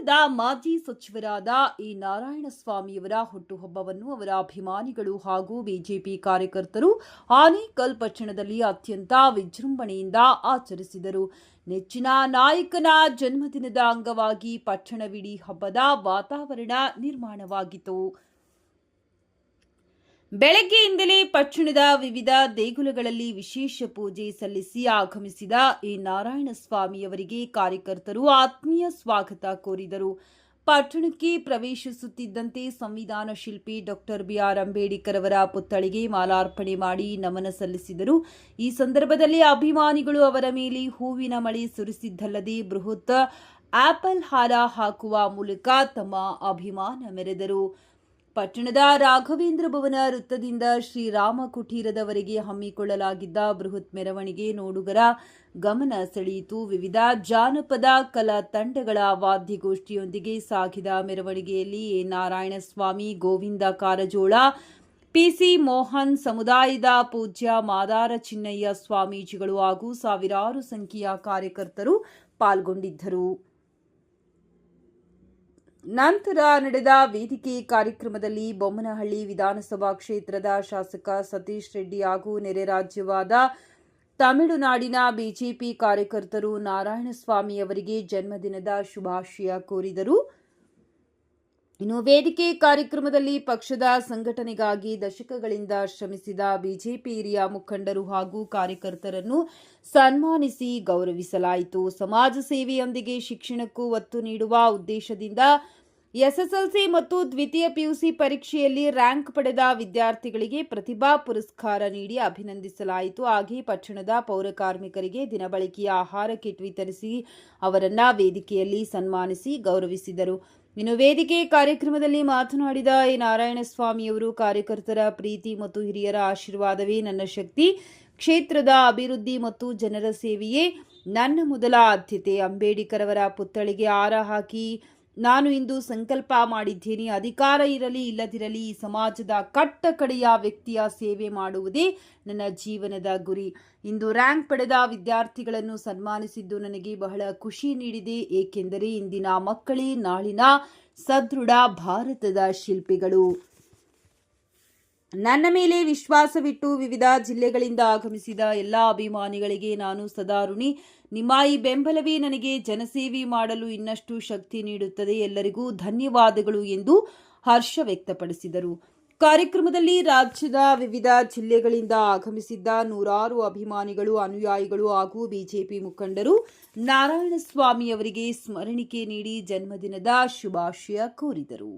ಪಟ್ಟಣದ ಮಾಜಿ ಸಚಿವರಾದ ಇ ನಾರಾಯಣಸ್ವಾಮಿಯವರ ಹುಟ್ಟುಹಬ್ಬವನ್ನು ಅವರ ಅಭಿಮಾನಿಗಳು ಹಾಗೂ ಬಿಜೆಪಿ ಕಾರ್ಯಕರ್ತರು ಆನೇಕಲ್ ಪಟ್ಟಣದಲ್ಲಿ ಅತ್ಯಂತ ವಿಜೃಂಭಣೆಯಿಂದ ಆಚರಿಸಿದರು. ನೆಚ್ಚಿನ ನಾಯಕನ ಜನ್ಮದಿನದ ಅಂಗವಾಗಿ ಪಟ್ಟಣವಿಡೀ ಹಬ್ಬದ ವಾತಾವರಣ ನಿರ್ಮಾಣವಾಗಿತ್ತು. ಬೆಳಗ್ಗೆಯಿಂದಲೇ ಪಟ್ಟಣದ ವಿವಿಧ ದೇಗುಲಗಳಲ್ಲಿ ವಿಶೇಷ ಪೂಜೆ ಸಲ್ಲಿಸಿ ಆಗಮಿಸಿದ ಇ ನಾರಾಯಣಸ್ವಾಮಿಯವರಿಗೆ ಕಾರ್ಯಕರ್ತರು ಆತ್ಮೀಯ ಸ್ವಾಗತ ಕೋರಿದರು. ಪಟ್ಟಣಕ್ಕೆ ಪ್ರವೇಶಿಸುತ್ತಿದ್ದಂತೆ ಸಂವಿಧಾನ ಶಿಲ್ಪಿ ಡಾಕ್ಟರ್ ಬಿಆರ್ ಅಂಬೇಡ್ಕರ್ ಅವರ ಪುತ್ಥಳಿಗೆ ಮಾಲಾರ್ಪಣೆ ಮಾಡಿ ನಮನ ಸಲ್ಲಿಸಿದರು. ಈ ಸಂದರ್ಭದಲ್ಲಿ ಅಭಿಮಾನಿಗಳು ಅವರ ಮೇಲೆ ಹೂವಿನ ಮಳೆ ಸುರಿಸಿದ್ದಲ್ಲದೆ ಬೃಹತ್ ಆಪಲ್ ಹಾರ ಹಾಕುವ ಮೂಲಕ ತಮ್ಮ ಅಭಿಮಾನ ಮೆರೆದರು. ಪಟ್ಟಣದ ರಾಘವೇಂದ್ರ ಭವನ ವೃತ್ತದಿಂದ ಶ್ರೀರಾಮ ಕುಟೀರದವರೆಗೆ ಹಮ್ಮಿಕೊಳ್ಳಲಾಗಿದ್ದ ಬೃಹತ್ ಮೆರವಣಿಗೆ ನೋಡುಗರ ಗಮನ ಸೆಳೆಯಿತು. ವಿವಿಧ ಜಾನಪದ ಕಲಾ ತಂಡಗಳ ವಾದ್ಯಗೋಷ್ಠಿಯೊಂದಿಗೆ ಸಾಗಿದ ಮೆರವಣಿಗೆಯಲ್ಲಿ ಎ ನಾರಾಯಣಸ್ವಾಮಿ, ಗೋವಿಂದ ಕಾರಜೋಳ, ಪಿಸಿ ಮೋಹನ್, ಸಮುದಾಯದ ಪೂಜ್ಯ ಮಾದಾರ ಚಿನ್ನಯ್ಯ ಸ್ವಾಮೀಜಿಗಳು ಹಾಗೂ ಸಾವಿರಾರು ಸಂಖ್ಯೆಯ ಕಾರ್ಯಕರ್ತರು ಪಾಲ್ಗೊಂಡಿದ್ದರು. ನಂತರ ನಡೆದ ವೇದಿಕೆ ಕಾರ್ಯಕ್ರಮದಲ್ಲಿ ಬೊಮ್ಮನಹಳ್ಳಿ ವಿಧಾನಸಭಾ ಕ್ಷೇತ್ರದ ಶಾಸಕ ಸತೀಶ್ ರೆಡ್ಡಿ ಹಾಗೂ ನೆರೆ ರಾಜ್ಯವಾದ ತಮಿಳುನಾಡಿನ ಬಿಜೆಪಿ ಕಾರ್ಯಕರ್ತರು ನಾರಾಯಣಸ್ವಾಮಿ ಅವರಿಗೆ ಜನ್ಮದಿನದ ಶುಭಾಶಯ ಕೋರಿದರು. ಇನ್ನು ವೇದಿಕೆ ಕಾರ್ಯಕ್ರಮದಲ್ಲಿ ಪಕ್ಷದ ಸಂಘಟನೆಗಾಗಿ ದಶಕಗಳಿಂದ ಶ್ರಮಿಸಿದ ಬಿಜೆಪಿ ಹಿರಿಯ ಮುಖಂಡರು ಹಾಗೂ ಕಾರ್ಯಕರ್ತರನ್ನು ಸನ್ಮಾನಿಸಿ ಗೌರವಿಸಲಾಯಿತು. ಸಮಾಜ ಸೇವೆಯೊಂದಿಗೆ ಶಿಕ್ಷಣಕ್ಕೂ ಒತ್ತು ನೀಡುವ ಉದ್ದೇಶದಿಂದ ಎಸ್ಎಸ್ಎಲ್ಸಿ ಮತ್ತು ದ್ವಿತೀಯ ಪಿಯುಸಿ ಪರೀಕ್ಷೆಯಲ್ಲಿ ರ್ಯಾಂಕ್ ಪಡೆದ ವಿದ್ಯಾರ್ಥಿಗಳಿಗೆ ಪ್ರತಿಭಾ ಪುರಸ್ಕಾರ ನೀಡಿ ಅಭಿನಂದಿಸಲಾಯಿತು. ಹಾಗೆಯೇ ಪಟ್ಟಣದ ಪೌರ ಕಾರ್ಮಿಕರಿಗೆ ದಿನಬಳಕೆಯ ಆಹಾರ ಕಿಟ್ ವಿತರಿಸಿ ಅವರನ್ನ ವೇದಿಕೆಯಲ್ಲಿ ಸನ್ಮಾನಿಸಿ ಗೌರವಿಸಿದರು. ಇನ್ನು ವೇದಿಕೆ ಕಾರ್ಯಕ್ರಮದಲ್ಲಿ ಮಾತನಾಡಿದ ಎ ನಾರಾಯಣಸ್ವಾಮಿಯವರು, ಕಾರ್ಯಕರ್ತರ ಪ್ರೀತಿ ಮತ್ತು ಹಿರಿಯರ ಆಶೀರ್ವಾದವೇ ನನ್ನ ಶಕ್ತಿ. ಕ್ಷೇತ್ರದ ಅಭಿವೃದ್ಧಿ ಮತ್ತು ಜನರ ಸೇವೆಯೇ ನನ್ನ ಮೊದಲ ಆದ್ಯತೆ. ಅಂಬೇಡ್ಕರ್ ಅವರ ಪುತ್ಥಳಿಗೆ ಹಾರ ಹಾಕಿ ನಾನು ಇಂದು ಸಂಕಲ್ಪ ಮಾಡಿದ್ದೇನೆ. ಅಧಿಕಾರ ಇರಲಿ ಇಲ್ಲದಿರಲಿ ಈ ಸಮಾಜದ ಕಟ್ಟ ಕಡೆಯ ವ್ಯಕ್ತಿಯ ಸೇವೆ ಮಾಡುವುದೇ ನನ್ನ ಜೀವನದ ಗುರಿ. ಇಂದು ರ್ಯಾಂಕ್ ಪಡೆದ ವಿದ್ಯಾರ್ಥಿಗಳನ್ನು ಸನ್ಮಾನಿಸಿದ್ದು ನನಗೆ ಬಹಳ ಖುಷಿ ನೀಡಿದೆ. ಏಕೆಂದರೆ ಇಂದಿನ ಮಕ್ಕಳೇ ನಾಳಿನ ಸದೃಢ ಭಾರತದ ಶಿಲ್ಪಿಗಳು. ನನ್ನ ಮೇಲೆ ವಿಶ್ವಾಸವಿಟ್ಟು ವಿವಿಧ ಜಿಲ್ಲೆಗಳಿಂದ ಆಗಮಿಸಿದ ಎಲ್ಲ ಅಭಿಮಾನಿಗಳಿಗೆ ನಾನು ಸದಾ ಋಣಿ. ನಿಮ್ಮ ಈ ಬೆಂಬಲವೇ ನನಗೆ ಜನಸೇವೆ ಮಾಡಲು ಇನ್ನಷ್ಟು ಶಕ್ತಿ ನೀಡುತ್ತದೆ. ಎಲ್ಲರಿಗೂ ಧನ್ಯವಾದಗಳು ಎಂದು ಹರ್ಷ ವ್ಯಕ್ತಪಡಿಸಿದರು. ಕಾರ್ಯಕ್ರಮದಲ್ಲಿ ರಾಜ್ಯದ ವಿವಿಧ ಜಿಲ್ಲೆಗಳಿಂದ ಆಗಮಿಸಿದ್ದ ನೂರಾರು ಅಭಿಮಾನಿಗಳು, ಅನುಯಾಯಿಗಳು ಹಾಗೂ ಬಿಜೆಪಿ ಮುಖಂಡರು ನಾರಾಯಣಸ್ವಾಮಿ ಅವರಿಗೆ ಸ್ಮರಣಿಕೆ ನೀಡಿ ಜನ್ಮದಿನದ ಶುಭಾಶಯ ಕೋರಿದರು.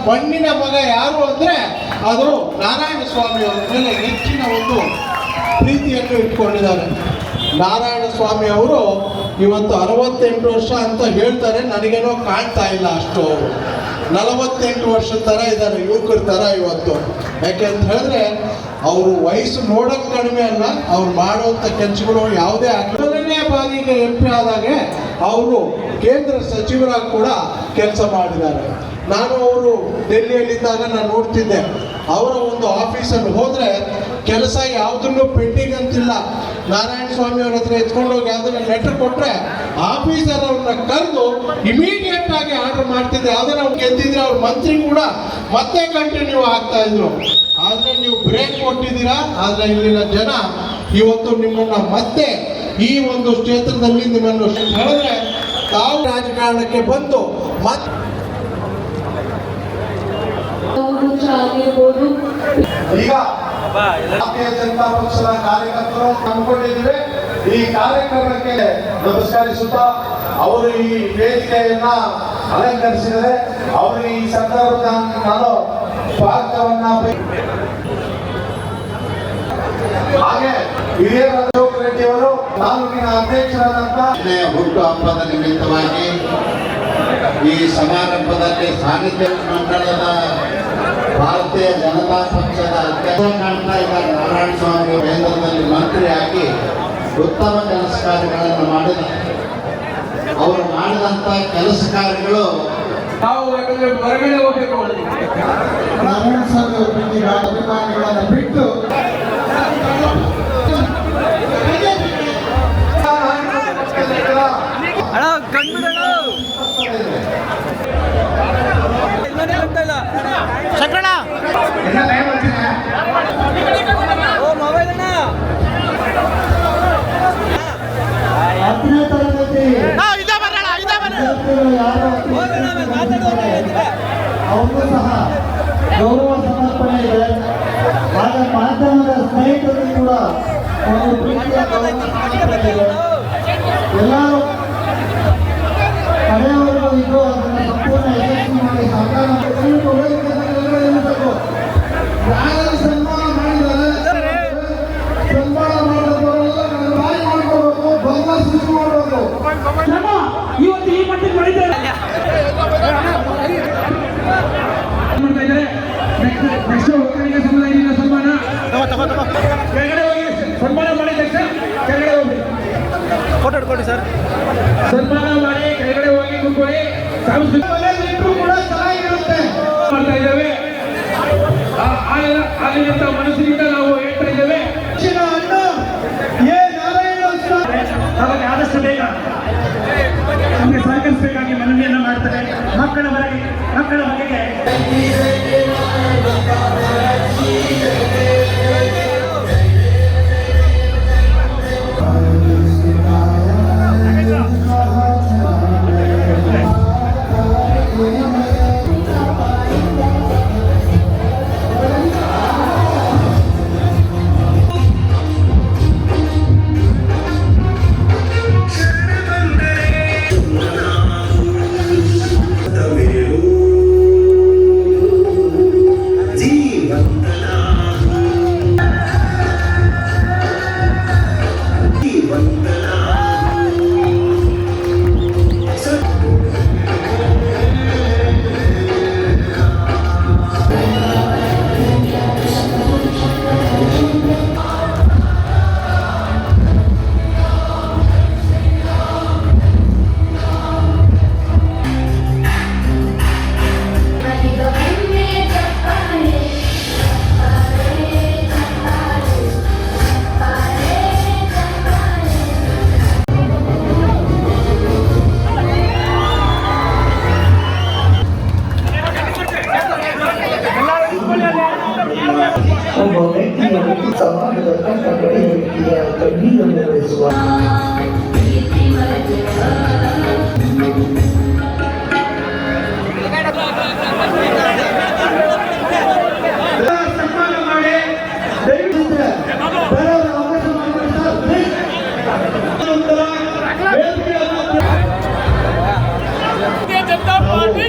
ಮಣ್ಣಿನ ಮಗ ಯಾರು ಅಂದ್ರೆ ಅದು ನಾರಾಯಣ ಸ್ವಾಮಿ ಅವರ ಮೇಲೆ ಹೆಚ್ಚಿನ ಒಂದು ಪ್ರೀತಿಯನ್ನು ಇಟ್ಕೊಂಡಿದ್ದಾರೆ. ನಾರಾಯಣ ಸ್ವಾಮಿ ಅವರು ಇವತ್ತು 68 ವರ್ಷ ಅಂತ ಹೇಳ್ತಾರೆ, ನನಗೇನೋ ಕಾಣ್ತಾ ಇಲ್ಲ ಅಷ್ಟು. ಅವರು 48 ವರ್ಷದ ಥರ ಇದ್ದಾರೆ, ಯುವಕರ ಥರ ಇವತ್ತು. ಯಾಕೆಂತ ಹೇಳಿದ್ರೆ ಅವರು ವಯಸ್ಸು ನೋಡೋಕೆ ಕಡಿಮೆ ಅಲ್ಲ, ಅವ್ರು ಮಾಡುವಂಥ ಕೆಲಸಗಳು ಯಾವುದೇ ಮೊದಲನೇ ಬಾರಿಗೆ MP ಆದಾಗೆ ಅವರು ಕೇಂದ್ರ ಸಚಿವರಾಗಿ ಕೂಡ ಕೆಲಸ ಮಾಡಿದ್ದಾರೆ. ನಾನು ಅವರು ಡೆಲ್ಲಿಯಲ್ಲಿದ್ದಾಗ ನಾನು ನೋಡ್ತಿದ್ದೆ, ಅವರ ಒಂದು ಆಫೀಸಲ್ಲಿ ಹೋದರೆ ಕೆಲಸ ಯಾವುದನ್ನು ಪೆಂಡಿಂಗ್ ಅಂತಿಲ್ಲ. ನಾರಾಯಣ ಸ್ವಾಮಿ ಅವ್ರ ಹತ್ರ ಎತ್ಕೊಂಡೋಗಿ ಯಾವ್ದನ್ನ ಲೆಟರ್ ಕೊಟ್ಟರೆ ಆಫೀಸರ್ ಅವ್ರನ್ನ ಕರೆದು ಇಮಿಡಿಯೇಟ್ ಆಗಿ ಆರ್ಡರ್ ಮಾಡ್ತಿದ್ದೆ. ಯಾವ್ದಾರ ಅವ್ರು ಗೆದ್ದಿದ್ರೆ ಅವ್ರ ಮಂತ್ರಿ ಕೂಡ ಮತ್ತೆ ಕಂಟಿನ್ಯೂ ಆಗ್ತಾ ಇದ್ರು. ಆದರೆ ನೀವು ಬ್ರೇಕ್ ಕೊಟ್ಟಿದ್ದೀರಾ. ಆದರೆ ಇಲ್ಲಿನ ಜನ ಇವತ್ತು ನಿಮ್ಮನ್ನ ಮತ್ತೆ ಈ ಒಂದು ಕ್ಷೇತ್ರದಲ್ಲಿ ನಿಮ್ಮನ್ನು ಹೇಳಿದ್ರೆ ತಾವು ರಾಜಕಾರಣಕ್ಕೆ ಬಂದು ಮತ್ತೆ ಈಗ ಭಾರತೀಯ ಜನತಾ ಪಕ್ಷದ ಕಾರ್ಯಕರ್ತರು ಹಮ್ಮಿಕೊಂಡಿದ್ದೇವೆ. ಈ ಕಾರ್ಯಕ್ರಮಕ್ಕೆ ನಮಸ್ಕರಿಸುತ್ತಾ ಅವರು ಈ ವೇದಿಕೆಯನ್ನ ಅಲಂಕರಿಸಿದರೆ ಅವರು ಈ ಸಂದರ್ಭದ ನಾನು ಸ್ವಾಗತವನ್ನ ಹಾಗೆ ಹಿರಿಯರ ಅಶೋಕ್ ರೆಡ್ಡಿ ಅವರು ತಾಲೂಕಿನ ಅಧ್ಯಕ್ಷರಾದಂತ ಹುಟ್ಟು ಹಬ್ಬದ ನಿಮಿತ್ತವಾಗಿ ಈ ಸಮಾರಂಭದಲ್ಲಿ ಸಾಹಿತ್ಯ ಮಂಡಳದ ಭಾರತೀಯ ಜನತಾ ಪಕ್ಷದ ಅಧ್ಯಕ್ಷ ಕಾಣ್ತಾ ಇದ್ದಾರೆ. ನಾರಾಯಣ ಸ್ವಾಮಿ ಕೇಂದ್ರದಲ್ಲಿ ಮಂತ್ರಿಯಾಗಿ ಉತ್ತಮ ಕೆಲಸ ಕಾರ್ಯಗಳನ್ನು ಮಾಡಿದ ಅವರು ಮಾಡಿದಂಥ ಕೆಲಸ ಕಾರ್ಯಗಳು ನಾವು ಹೊರಗಡೆ ಹೋಗಬೇಕು. ನಾರಾಯಣ ಸ್ವಾಮಿ ಅಭಿಮಾನಿಗಳನ್ನು ಬಿಟ್ಟು ಹತ್ತನೇ ತರಗತಿ ಅವ್ರಿಗೂ ಸಹ ಗೌರವ ಸಮರ್ಪಣೆ ಇದೆ. ಆಗ ಮಾಧ್ಯಮದ ಸ್ನೇಹಿತರು ಕೂಡ ಒಂದು ಪ್ರೀತಿಯ ಎಲ್ಲರೂ ಕಡೆಯವರೆಗೂ ಇದು ಅದನ್ನು ಸಂಪೂರ್ಣ ಯಶಸ್ವಿ ಮಾಡಿ ಸರ್ಕಾರ ಯಾರು ಸನ್ಮಾನ ಮಾಡಿದ್ದಾರೆ ಸನ್ಮಾನ ಮಾಡೋದವರೆಲ್ಲ ಬಾಯಿ ಮಾಡ್ಕೋಬೇಕು, ಭಂಗ ಸೃಷ್ಟಿ ಮಾಡಬೇಕು. ಇವತ್ತು ಈ ಮಟ್ಟಿಗೆ ಮಾಡಿದ್ದಾರೆ. ನೆಕ್ಸ್ಟ್ ಒಕ್ಕಲಿಗ ಸಮುದಾಯದಿಂದ ಸನ್ಮಾನ ಕೆಳಗಡೆ ಹೋಗಿ ಸನ್ಮಾನ ಮಾಡಿ. ಕೆಳಗಡೆ ಹೋಗಿ ಫೋಟೋ ಹಿಡ್ಕೊಳ್ಳಿ ಸರ್. ಸನ್ಮಾನ ಮಾಡಿ ಕೆಳಗಡೆ ಹೋಗಿ ಕೂತ್ಕೊಳ್ಳಿ. ಸಾಂಸ್ಕೃತಿಕ ಕೂಡ ಚೆನ್ನಾಗಿರುತ್ತೆ ಮಾಡ್ತಾ ಇದ್ದೇವೆ. ಆಗಿನಂತ ಮನಸ್ಸಿನಿಂದ ನಾವು ಹೇಳ್ತಾ ಇದ್ದೇವೆ. ಹಾಗಾಗಿ ಆದಷ್ಟು ಬೇಗ ನಮಗೆ ಸಹಕರಿಸಬೇಕಾಗಿ ಮನವಿಯನ್ನು ಮಾಡ್ತಾರೆ. ಮಕ್ಕಳ ಬಗೆಗೆ ಒಬ್ಬ ವ್ಯಕ್ತಿಯ ಸಮಾಜದ ಕಟ್ಟಕಡೆಯ ವ್ಯಕ್ತಿಯ ಕಣ್ಣೀರನ್ನು ಬೆಳೆಸುವ ಜನತಾ ಪಾರ್ಟಿ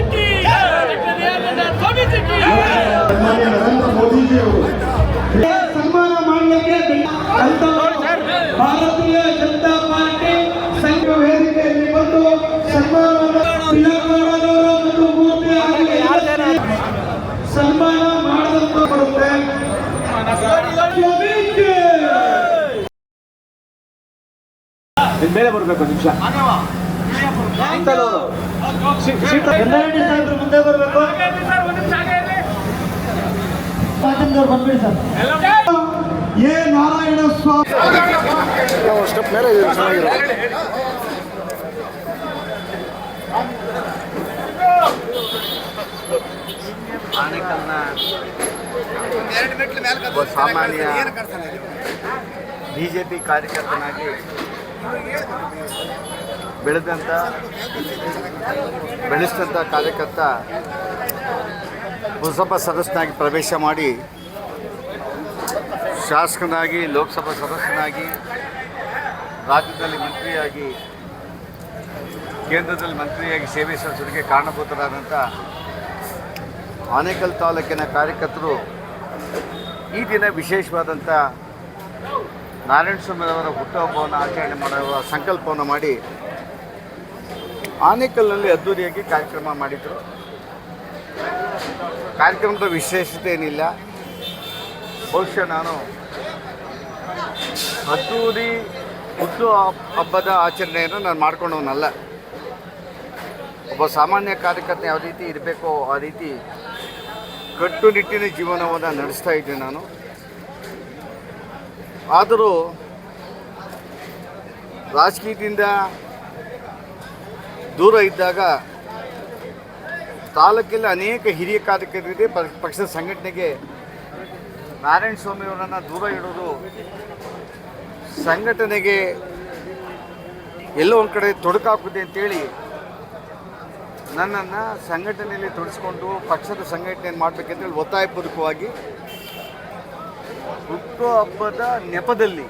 ಅವರು ಸನ್ಮಾನ ಮಾಡಲಿಕ್ಕೆ ಅಂತ ಭಾರತೀಯ ಜನತಾ ಪಾರ್ಟಿ ಸಂಘ ವೇದಿಕೆಯಲ್ಲಿ ಬಂದು ಸನ್ಮಾನವನ್ನು ಮತ್ತು ಮೂರ್ತಿ ಸನ್ಮಾನ ಮಾಡದಂತ ಬರುತ್ತೆ. ಮೇಲೆ ಬರಬೇಕು ನಿಮಿಷ ಸಾಹೇಬ್ರು ಮುಂದೆ ಬರಬೇಕು. ಬಂದ್ಬಿಡಿ ಸರ್. ಎ ನಾರಾಯಣ ಸ್ವಾಮಿ ಆನೇಕಲ್ನ ಒಬ್ಬ ಸಾಮಾನ್ಯ BJP ಕಾರ್ಯಕರ್ತನಾಗಿ ಬೆಳೆಸಿದಂಥ ಕಾರ್ಯಕರ್ತ ಪುರಸಭಾ ಸದಸ್ಯನಾಗಿ ಪ್ರವೇಶ ಮಾಡಿ ಶಾಸಕನಾಗಿ ಲೋಕಸಭಾ ಸದಸ್ಯನಾಗಿ ರಾಜ್ಯದಲ್ಲಿ ಮಂತ್ರಿಯಾಗಿ ಕೇಂದ್ರದಲ್ಲಿ ಮಂತ್ರಿಯಾಗಿ ಸೇವೆ ಸಲ್ಲಿಸೋದಕ್ಕೆ ಕಾರಣಭೂತರಾದಂಥ ಆನೇಕಲ್ ತಾಲೂಕಿನ ಕಾರ್ಯಕರ್ತರು ಈ ದಿನ ವಿಶೇಷವಾದಂಥ ನಾರಾಯಣಸ್ವಾಮಿಯವರ ಹುಟ್ಟುಹಬ್ಬವನ್ನು ಆಚರಣೆ ಮಾಡುವ ಸಂಕಲ್ಪವನ್ನು ಮಾಡಿ ಆನೇಕಲ್ನಲ್ಲಿ ಅದ್ದೂರಿಯಾಗಿ ಕಾರ್ಯಕ್ರಮ ಮಾಡಿದರು. ಕಾರ್ಯಕ್ರಮದ ವಿಶೇಷತೆ ಏನಿಲ್ಲ. ಬಹುಶಃ ನಾನು ಅದ್ದೂರಿ ಹುಟ್ಟು ಹಬ್ಬದ ಆಚರಣೆಯನ್ನು ನಾನು ಮಾಡ್ಕೊಂಡವನಲ್ಲ. ಒಬ್ಬ ಸಾಮಾನ್ಯ ಕಾರ್ಯಕರ್ತ ಯಾವ ರೀತಿ ಇರಬೇಕೋ ಆ ರೀತಿ ಕಟ್ಟುನಿಟ್ಟಿನ ಜೀವನವನ್ನು ನಡೆಸ್ತಾ ಇದ್ದೆ ನಾನು. ಆದರೂ ರಾಜಕೀಯದಿಂದ ದೂರ ಇದ್ದಾಗ ತಾಲೂಕಲ್ಲಿ ಅನೇಕ ಹಿರಿಯ ಕಾರ್ಯಕರ್ತರಿಗೆ ಪಕ್ಷದ ಸಂಘಟನೆಗೆ ನಾರಾಯಣಸ್ವಾಮಿಯವರನ್ನು ದೂರ ಇಡೋದು ಸಂಘಟನೆಗೆ ಎಲ್ಲೋ ಒಂದು ಕಡೆ ತೊಡಕಾಕುತ್ತೆ ಅಂತೇಳಿ ನನ್ನನ್ನು ಸಂಘಟನೆಯಲ್ಲಿ ತೊಡಗಿಸ್ಕೊಂಡು ಪಕ್ಷದ ಸಂಘಟನೆಯನ್ನು ಮಾಡಬೇಕಂತೇಳಿ ಒತ್ತಾಯಪೂರ್ವಕವಾಗಿ ಹುಟ್ಟುಹಬ್ಬದ ನೆಪದಲ್ಲಿ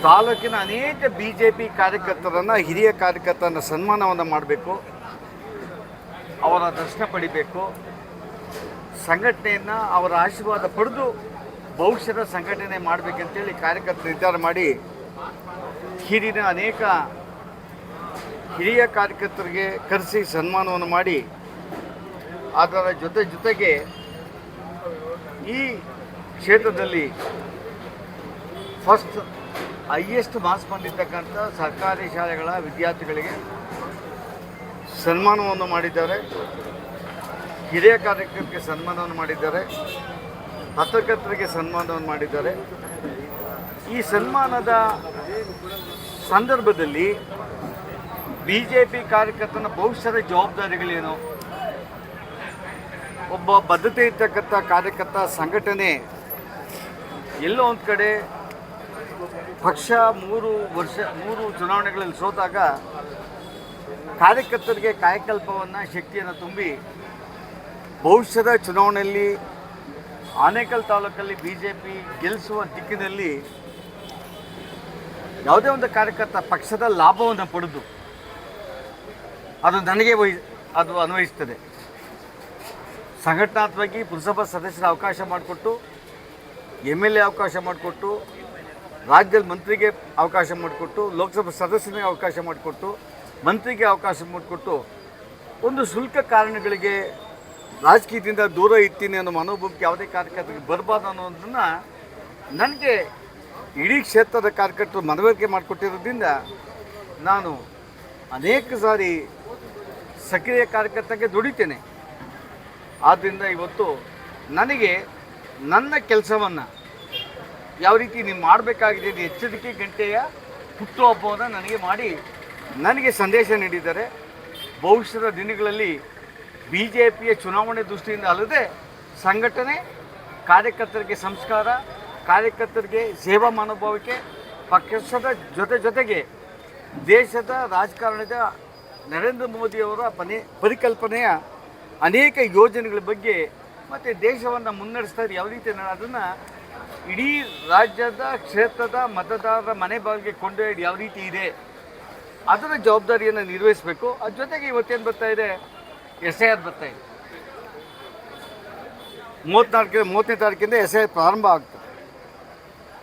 ತಾಲೂಕಿನ ಅನೇಕ BJP ಕಾರ್ಯಕರ್ತರನ್ನು ಹಿರಿಯ ಕಾರ್ಯಕರ್ತರನ್ನು ಸನ್ಮಾನವನ್ನು ಮಾಡಬೇಕು, ಅವರ ದರ್ಶನ ಪಡಿಬೇಕು, ಸಂಘಟನೆಯನ್ನು ಅವರ ಆಶೀರ್ವಾದ ಪಡೆದು ಭವಿಷ್ಯದ ಸಂಘಟನೆ ಮಾಡಬೇಕಂತೇಳಿ ಕಾರ್ಯಕರ್ತರು ನಿರ್ಧಾರ ಮಾಡಿ ಹಿರಿಯ ಅನೇಕ ಹಿರಿಯ ಕಾರ್ಯಕರ್ತರಿಗೆ ಕರೆಸಿ ಸನ್ಮಾನವನ್ನು ಮಾಡಿ ಅದರ ಜೊತೆಗೆ ಈ ಕ್ಷೇತ್ರದಲ್ಲಿ ಫಸ್ಟ್ ಹೈಯೆಸ್ಟ್ ಮಾರ್ಕ್ಸ್ ಬಂದಿರತಕ್ಕಂಥ ಸರ್ಕಾರಿ ಶಾಲೆಗಳ ವಿದ್ಯಾರ್ಥಿಗಳಿಗೆ ಸನ್ಮಾನವನ್ನು ಮಾಡಿದ್ದಾರೆ. ಹಿರಿಯ ಕಾರ್ಯಕರ್ತರಿಗೆ ಸನ್ಮಾನವನ್ನು ಮಾಡಿದ್ದಾರೆ. ಪತ್ರಕರ್ತರಿಗೆ ಸನ್ಮಾನವನ್ನು ಮಾಡಿದ್ದಾರೆ. ಈ ಸನ್ಮಾನದ ಸಂದರ್ಭದಲ್ಲಿ BJP ಕಾರ್ಯಕರ್ತನ ಭವಿಷ್ಯದ ಜವಾಬ್ದಾರಿಗಳೇನು, ಒಬ್ಬ ಬದ್ಧತೆ ಇರ್ತಕ್ಕಂಥ ಕಾರ್ಯಕರ್ತ ಸಂಘಟನೆ ಎಲ್ಲೋ ಒಂದು ಕಡೆ ಪಕ್ಷ 3 ಚುನಾವಣೆಗಳಲ್ಲಿ ಸೋತಾಗ ಕಾರ್ಯಕರ್ತರಿಗೆ ಕಾಯಕಲ್ಪವನ್ನು ಶಕ್ತಿಯನ್ನು ತುಂಬಿ ಭವಿಷ್ಯದ ಚುನಾವಣೆಯಲ್ಲಿ ಆನೇಕಲ್ ತಾಲೂಕಲ್ಲಿ BJP ಗೆಲ್ಲಿಸುವ ದಿಕ್ಕಿನಲ್ಲಿ ಯಾವುದೇ ಒಂದು ಕಾರ್ಯಕರ್ತ ಪಕ್ಷದ ಲಾಭವನ್ನು ಪಡೆದು ಅದು ನನಗೆ ಅದು ಅನ್ವಯಿಸ್ತದೆ. ಸಂಘಟನಾತ್ಮಕವಾಗಿ ಪುರಸಭಾ ಸದಸ್ಯರ ಅವಕಾಶ ಮಾಡಿಕೊಟ್ಟು, MLA ಅವಕಾಶ ಮಾಡಿಕೊಟ್ಟು, ರಾಜ್ಯದಲ್ಲಿ ಮಂತ್ರಿಗೆ ಅವಕಾಶ ಮಾಡಿಕೊಟ್ಟು, ಲೋಕಸಭಾ ಸದಸ್ಯನಿಗೆ ಅವಕಾಶ ಮಾಡಿಕೊಟ್ಟು, ಮಂತ್ರಿಗೆ ಅವಕಾಶ ಮಾಡಿಕೊಟ್ಟು, ಒಂದು ಶುಲ್ಕ ಕಾರಣಗಳಿಗೆ ರಾಜಕೀಯದಿಂದ ದೂರ ಇರ್ತೀನಿ ಅನ್ನೋ ಮನೋಭಾವಕ್ಕೆ ಯಾವುದೇ ಕಾರ್ಯಕರ್ತರಿಗೆ ಬರಬಾರ್ದು ಅನ್ನೋದನ್ನು ನನಗೆ ಇಡೀ ಕ್ಷೇತ್ರದ ಕಾರ್ಯಕರ್ತರು ಮನವರಿಕೆ ಮಾಡಿಕೊಟ್ಟಿರೋದ್ರಿಂದ ನಾನು ಅನೇಕ ಸಾರಿ ಸಕ್ರಿಯ ಕಾರ್ಯಕರ್ತಕ್ಕೆ ದುಡಿತೇನೆ. ಆದ್ದರಿಂದ ಇವತ್ತು ನನಗೆ ನನ್ನ ಕೆಲಸವನ್ನು ಯಾವ ರೀತಿ ನೀವು ಮಾಡಬೇಕಾಗಿದೆ, ಎಚ್ಚರಿಕೆ ಗಂಟೆಯ ಹುಟ್ಟುಹಬ್ಬವನ್ನು ನನಗೆ ಮಾಡಿ ನನಗೆ ಸಂದೇಶ ನೀಡಿದ್ದಾರೆ. ಭವಿಷ್ಯದ ದಿನಗಳಲ್ಲಿ BJPಯ ಚುನಾವಣೆ ದೃಷ್ಟಿಯಿಂದ ಅಲ್ಲದೆ ಸಂಘಟನೆ, ಕಾರ್ಯಕರ್ತರಿಗೆ ಸಂಸ್ಕಾರ, ಕಾರ್ಯಕರ್ತರಿಗೆ ಸೇವಾ ಮನೋಭಾವಕ್ಕೆ, ಪಕ್ಷದ ಜೊತೆಗೆ ದೇಶದ ರಾಜಕಾರಣದ ನರೇಂದ್ರ ಮೋದಿಯವರ ಪರಿಕಲ್ಪನೆಯ ಅನೇಕ ಯೋಜನೆಗಳ ಬಗ್ಗೆ ಮತ್ತು ದೇಶವನ್ನು ಮುನ್ನಡೆಸ್ತಾರೆ ಯಾವ ರೀತಿ ಅದನ್ನು ಇಡೀ ರಾಜ್ಯದ ಕ್ಷೇತ್ರದ ಮತದಾರರ ಮನೆ ಬಾಗಿಲಿಗೆ ಕೊಂಡೊಯ್ದು ಯಾವ ರೀತಿ ಇದೆ ಅದರ ಜವಾಬ್ದಾರಿಯನ್ನು ನಿರ್ವಹಿಸಬೇಕು. ಅದ್ರ ಜೊತೆಗೆ ಇವತ್ತೇನು ಬರ್ತಾ ಇದೆ, SIR ಬರ್ತಾ ಇದೆ. ಮೂವತ್ತನೇ ತಾರೀಕಿಂದ SIR ಪ್ರಾರಂಭ ಆಗ್ತದೆ.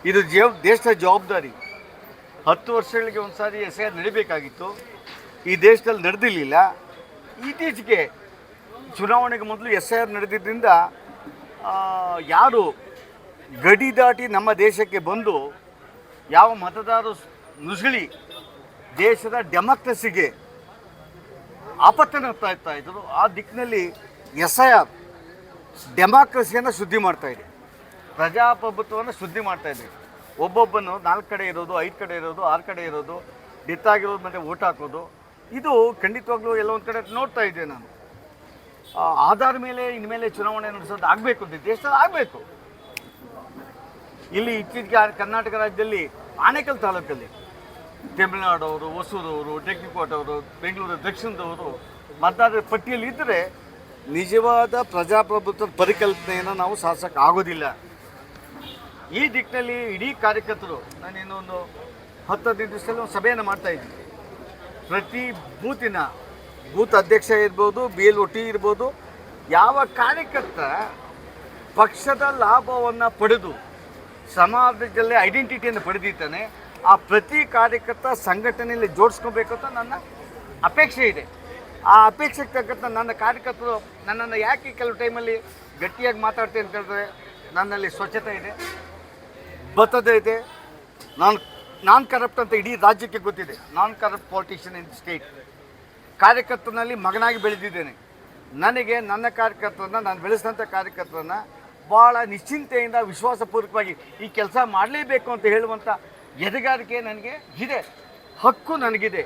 ಇದು ದೇಶದ ಜವಾಬ್ದಾರಿ. 10 ವರ್ಷಗಳಿಗೆ ಒಂದು ಸಾರಿ SIR ನಡಿಬೇಕಾಗಿತ್ತು. ಈ ದೇಶದಲ್ಲಿ ನಡೆದಿರಲಿಲ್ಲ. ಇತ್ತೀಚೆಗೆ ಚುನಾವಣೆಗೆ ಮೊದಲು SIR ನಡೆದಿದ್ದರಿಂದ ಯಾರು ಗಡಿ ದಾಟಿ ನಮ್ಮ ದೇಶಕ್ಕೆ ಬಂದು ಯಾವ ಮತದಾರರು ನುಸುಳಿ ದೇಶದ ಡೆಮಾಕ್ರಸಿಗೆ ಆಪತ್ತನ್ನು ಇರ್ತಾ ಇದ್ರು, ಆ ದಿಕ್ಕಿನಲ್ಲಿ SIR ಡೆಮಾಕ್ರಸಿಯನ್ನು ಶುದ್ಧಿ ಮಾಡ್ತಾಯಿದೆ, ಪ್ರಜಾಪ್ರಭುತ್ವವನ್ನು ಶುದ್ಧಿ ಮಾಡ್ತಾಯಿದೆ. ಒಬ್ಬೊಬ್ಬನು 4 ಕಡೆ ಇರೋದು, 5 ಕಡೆ ಇರೋದು, 6 ಕಡೆ ಇರೋದು, ಡೆತ್ ಆಗಿರೋದು ಮತ್ತು ಓಟ್ ಹಾಕೋದು, ಇದು ಖಂಡಿತವಾಗ್ಲೂ ಎಲ್ಲೊಂದು ಕಡೆ ನೋಡ್ತಾ ಇದ್ದೆ ನಾನು. ಆಧಾರ ಮೇಲೆ ಇನ್ಮೇಲೆ ಚುನಾವಣೆ ನಡೆಸೋದು ಆಗಬೇಕು ಅಂತ ದೇಶದಲ್ಲಿ ಆಗಬೇಕು. ಇಲ್ಲಿ ಇತ್ತೀಚೆಗೆ ಕರ್ನಾಟಕ ರಾಜ್ಯದಲ್ಲಿ ಆನೇಕಲ್ ತಾಲೂಕಲ್ಲಿ ತಮಿಳುನಾಡವರು, ಹೊಸೂರವರು, ಟೆಕ್ನಿಕೋಟವರು, ಬೆಂಗಳೂರು ದಕ್ಷಿಣದವರು ಮತದಾರರ ಪಟ್ಟಿಯಲ್ಲಿ ಇದ್ದರೆ ನಿಜವಾದ ಪ್ರಜಾಪ್ರಭುತ್ವದ ಪರಿಕಲ್ಪನೆಯನ್ನು ನಾವು ಸಾಧಿಸೋಕ್ಕೆ ಆಗೋದಿಲ್ಲ. ಈ ದಿಕ್ಕಿನಲ್ಲಿ ಇಡೀ ಕಾರ್ಯಕರ್ತರು, ನಾನು ಇನ್ನೊಂದು 10-15 ದಿವಸದಲ್ಲಿ ಒಂದು ಸಭೆಯನ್ನು ಮಾಡ್ತಾಯಿದ್ದೀನಿ. ಪ್ರತಿ ಬೂತ್ ಅಧ್ಯಕ್ಷ ಇರ್ಬೋದು, BLOT ಇರ್ಬೋದು, ಯಾವ ಕಾರ್ಯಕರ್ತ ಪಕ್ಷದ ಲಾಭವನ್ನು ಪಡೆದು ಸಮಾಜದಲ್ಲಿ ಐಡೆಂಟಿಟಿಯನ್ನು ಪಡೆದಿದ್ದಾನೆ, ಆ ಪ್ರತಿ ಕಾರ್ಯಕರ್ತ ಸಂಘಟನೆಯಲ್ಲಿ ಜೋಡಿಸ್ಕೋಬೇಕು ಅಂತ ನನ್ನ ಅಪೇಕ್ಷೆ ಇದೆ. ಆ ಅಪೇಕ್ಷೆಗೆ ತಕ್ಕಂಥ ನನ್ನ ಕಾರ್ಯಕರ್ತರು ನನ್ನನ್ನು ಯಾಕೆ ಕೆಲವು ಟೈಮಲ್ಲಿ ಗಟ್ಟಿಯಾಗಿ ಮಾತಾಡ್ತೀನಿ ಅಂತ ಹೇಳಿದ್ರೆ, ನನ್ನಲ್ಲಿ ಸ್ವಚ್ಛತೆ ಇದೆ, ಬದ್ಧತೆ ಇದೆ, ನಾನ್ ಕರಪ್ಟ್ ಅಂತ ಇಡೀ ರಾಜ್ಯಕ್ಕೆ ಗೊತ್ತಿದೆ. ನಾನ್ ಕರಪ್ಟ್ ಪಾಲಿಟಿಷಿಯನ್ ಇನ್ ಸ್ಟೇಟ್. ಕಾರ್ಯಕರ್ತನಲ್ಲಿ ಮಗನಾಗಿ ಬೆಳೆದಿದ್ದೇನೆ. ನನಗೆ ನನ್ನ ಕಾರ್ಯಕರ್ತರನ್ನ, ನಾನು ಬೆಳೆಸಿದಂಥ ಕಾರ್ಯಕರ್ತರನ್ನ ಭಾಳ ನಿಶ್ಚಿಂತೆಯಿಂದ ವಿಶ್ವಾಸಪೂರ್ವಕವಾಗಿ ಈ ಕೆಲಸ ಮಾಡಲೇಬೇಕು ಅಂತ ಹೇಳುವಂಥ ಎದೆಗಾರಿಕೆ ನನಗೆ ಇದೆ, ಹಕ್ಕು ನನಗಿದೆ.